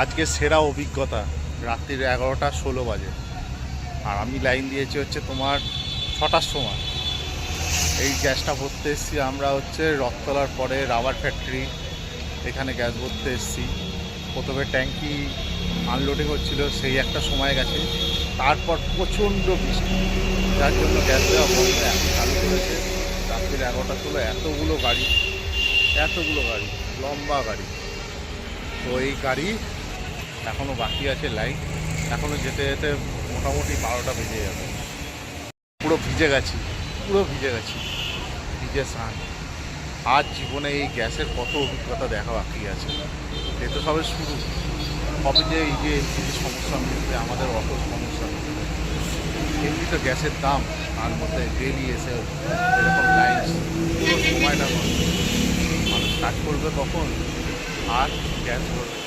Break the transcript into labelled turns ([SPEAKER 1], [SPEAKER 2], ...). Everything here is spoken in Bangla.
[SPEAKER 1] আজকে সেরা অভিজ্ঞতা। রাত্রির 11টা 16 বাজে, আর আমি লাইন দিয়েছি হচ্ছে তোমার 6টার সময়। এই গ্যাসটা ভরতে এসেছি আমরা হচ্ছে রথতলার পরে রাবার ফ্যাক্টরি, এখানে গ্যাস ভরতে এসেছি। প্রথমে ট্যাঙ্কি আনলোডিং হচ্ছিল, সেই একটা সময় গেছে। তারপর প্রচণ্ড বৃষ্টি, যার জন্য গ্যাস দেওয়া বন্ধ। এখন চালু করেছে রাত্রির 11টা 16। এতগুলো গাড়ি, লম্বা গাড়ি। তো এই গাড়ি এখনও বাকি আছে লাইন, এখনও যেতে যেতে মোটামুটি 12টা বেজে যাবে। পুরো ভিজে গেছি, ভিজে স্নান। আজ জীবনে এই গ্যাসের কত অভিজ্ঞতা দেখা বাকি আছে। এ তো সবে শুরু। কবে যে এই যে সমস্যা মিলবে, আমাদের অত সমস্যা মিলবে। এমনি তো গ্যাসের দাম, তার মধ্যে ডেলি এসে এরকম লাইন, পুরো সময়টা নষ্ট। মানুষ কাজ করবে কখন আর গ্যাস ভরবে।